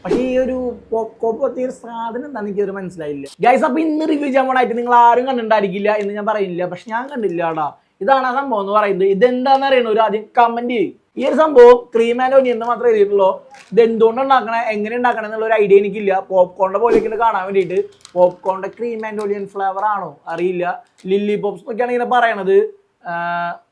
പക്ഷേ ഈ ഒരു പോപ്കോൺ പോലത്തെ ഒരു സാധനം എന്താണെന്ന് എനിക്കൊരു മനസ്സിലായില്ല ഗൈസ്. അപ്പോൾ ഇന്ന് റിവ്യൂ ചെയ്യാൻ പോണായിട്ട് നിങ്ങൾ ആരും കണ്ടിട്ടുണ്ടായിരിക്കില്ല എന്ന് ഞാൻ പറയുന്നില്ല, പക്ഷെ ഞാൻ കണ്ടില്ല കേട്ടോ. ഇതാണ് ആ സംഭവം എന്ന് പറയുന്നത്. ഇതെന്താണെന്ന് അറിയണ ഒരു ആദ്യം കമന്റ് ചെയ്യും. ഈ ഒരു സംഭവം ക്രീം ആൻഡ് ഓനിയൻ എന്ന് മാത്രമേ എഴുതിയിട്ടുള്ളൂ. ഇത് എന്തുകൊണ്ട് ഉണ്ടാക്കണേ, എങ്ങനെ ഉണ്ടാക്കണം എന്നുള്ള ഒരു ഐഡിയ എനിക്കില്ല. പോപ്കോണിന്റെ പോലെയൊക്കെ കാണാൻ വേണ്ടിയിട്ട് പോപ്കോണിന്റെ ക്രീം ആൻഡ് ഓനിയൻ ഫ്ലേവർ ആണോ അറിയില്ല. ലില്ലി പോപ്സ് എന്നൊക്കെയാണ് ഇങ്ങനെ പറയണത്.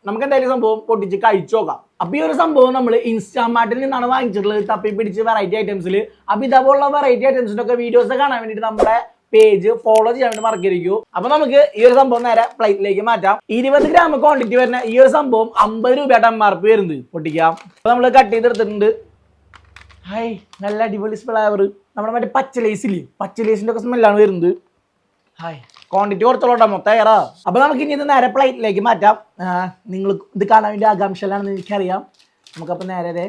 നമുക്ക് എന്തായാലും സംഭവം പൊട്ടിച്ച് കഴിച്ചു നോക്കാം. അപ്പൊ ഈ ഒരു സംഭവം നമ്മൾ ഇൻസ്റ്റാമാർട്ടിൽ നിന്നാണ് വാങ്ങിച്ചിട്ടുള്ളത്, തപ്പി പിടിച്ച് വെറൈറ്റി ഐറ്റംസിൽ. അപ്പൊ ഇതേപോലുള്ള വെറൈറ്റി ഐറ്റംസിന്റെ ഒക്കെ വീഡിയോസ് കാണാൻ വേണ്ടിയിട്ട് നമ്മുടെ പേജ് ഫോളോ ചെയ്യാൻ വേണ്ടി മറക്കരുത്. അപ്പൊ നമുക്ക് ഈ ഒരു സംഭവം നേരെ പ്ലേറ്റിലേക്ക് മാറ്റാം. 20 ഗ്രാം ക്വാണ്ടിറ്റി വരുന്ന ഈ ഒരു സംഭവം 50 രൂപയുടെ MRP വരുന്നത്. പൊട്ടിക്കാം. അപ്പൊ നമ്മൾ കട്ട് ചെയ്തെടുത്തിട്ടുണ്ട്. ഹായ്, നല്ല അടിപൊളി ഫ്ലേവർ. നമ്മുടെ മറ്റേ പച്ചലേസിന്റെ ഒക്കെ സ്മെല്ലാണ് വരുന്നത്. ഹായ്, ക്വാണ്ടിറ്റി കുറച്ചോളാം മൊത്തം ഏറാ. അപ്പൊ നമുക്ക് ഇനി ഇത് നേരെ പ്ലേറ്റിലേക്ക് മാറ്റാം. നിങ്ങൾ ഇത് കാണാൻ വേണ്ടി ആകാംക്ഷയിലാണെന്ന് എനിക്കറിയാം. നമുക്കപ്പോൾ നേരെ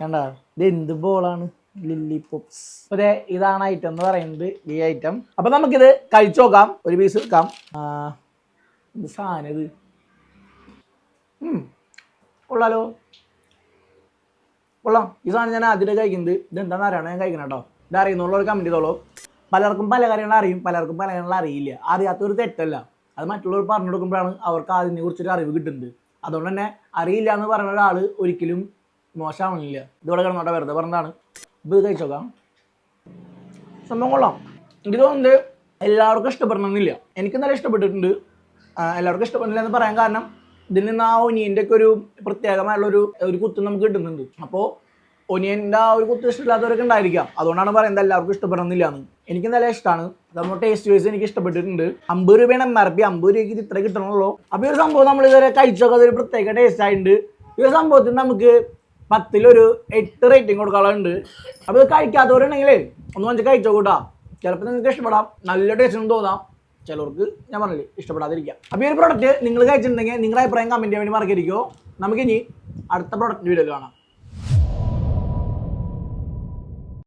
കണ്ട, ഇത് എന്ത് ബോളാണ്, ലില്ലി പോപ്സ്. അതെ, ഇതാണ് ഐറ്റം എന്ന് പറയുന്നത്, ഈ ഐറ്റം. അപ്പൊ നമുക്കിത് കഴിച്ചു നോക്കാം. ഒരു പീസ് എടുക്കാം. ഇത് സാധനം ഇത് കൊള്ളാലോ, കൊള്ളാം. ഈ സാധനം ഞാൻ ആദ്യമായിട്ട് കഴിക്കുന്നത്. ഇത് എന്താണെന്ന് അറിയണം, ഞാൻ കഴിക്കണം കേട്ടോ. ഇത് അറിയുന്നുള്ളവർ കമന്റ് ചെയ്തോളൂ. പലർക്കും പല കാര്യങ്ങൾ അറിയും, പലർക്കും പല കാര്യങ്ങൾ അറിയില്ല. അറിയാത്തൊരു തെറ്റല്ല, അത് മറ്റുള്ളവർ പറഞ്ഞു കൊടുക്കുമ്പോഴാണ് അവർക്ക് അതിനെ കുറിച്ചൊരു അറിവ് കിട്ടുന്നത്. അതുകൊണ്ട് തന്നെ അറിയില്ല എന്ന് പറയുന്ന ഒരാൾ ഒരിക്കലും മോശമാവണില്ല. ഇതോടെ കിടന്നോട്ടെ, വെറുതെ പറഞ്ഞതാണ്. ഇത് കഴിച്ചോക്കാം. സംഭവം കൊള്ളാം. എനിക്ക് തോന്നുന്നത് എല്ലാവർക്കും ഇഷ്ടപ്പെടണമെന്നില്ല. എനിക്ക് നല്ല ഇഷ്ടപ്പെട്ടിട്ടുണ്ട്. എല്ലാവർക്കും ഇഷ്ടപ്പെടുന്നില്ല എന്ന് പറയാൻ കാരണം ഇതിൽ നിന്ന് ആ ഒനിയൻ്റെ ഒക്കെ ഒരു പ്രത്യേകമായുള്ളൊരു കുത്ത് നമുക്ക് കിട്ടുന്നുണ്ട്. അപ്പോൾ ഒനിയൻ്റെ ആ ഒരു കുത്ത് ഇഷ്ടമില്ലാത്തവരൊക്കെ ഉണ്ടായിരിക്കാം. അതുകൊണ്ടാണ് പറയുന്നത് എല്ലാവർക്കും ഇഷ്ടപ്പെടണമെന്നില്ല എന്ന്. എനിക്ക് നല്ല ഇഷ്ടമാണ്. നമ്മൾ ടേസ്റ്റ് വൈസ് എനിക്ക് ഇഷ്ടപ്പെട്ടിട്ടുണ്ട്. 50 രൂപയാണ് MRP. 50 രൂപയ്ക്ക് ഇത് ഇത്ര കിട്ടണമല്ലോ. അപ്പോൾ ഈ ഒരു സംഭവം നമ്മൾ ഇതുവരെ കഴിച്ചൊക്കെ അതൊരു പ്രത്യേക ടേസ്റ്റ് ആയിട്ടുണ്ട്. ഈ ഒരു സംഭവത്തിന് നമുക്ക് 10-ൽ 8 റേറ്റിംഗ് കൊടുക്കാറുണ്ട്. അപ്പോൾ ഇത് കഴിക്കാത്തവരുണ്ടെങ്കിൽ ഒന്ന് വെച്ച് കഴിച്ചോ കൂട്ടാ. ചിലപ്പോൾ നിങ്ങൾക്ക് ഇഷ്ടപ്പെടാം, നല്ല ടേസ്റ്റ് ഒന്നും തോന്നാം. ചിലർക്ക് ഞാൻ പറഞ്ഞില്ലേ ഇഷ്ടപ്പെടാതിരിക്കാം. അപ്പോൾ ഈ ഒരു പ്രോഡക്റ്റ് നിങ്ങൾ കഴിച്ചിട്ടുണ്ടെങ്കിൽ നിങ്ങളുടെ അഭിപ്രായം കമൻറ്റ് ചെയ്യാൻ വേണ്ടി മറക്കരുത്. നമുക്കിനി അടുത്ത പ്രോഡക്റ്റ് വീഡിയോയിൽ കാണാം.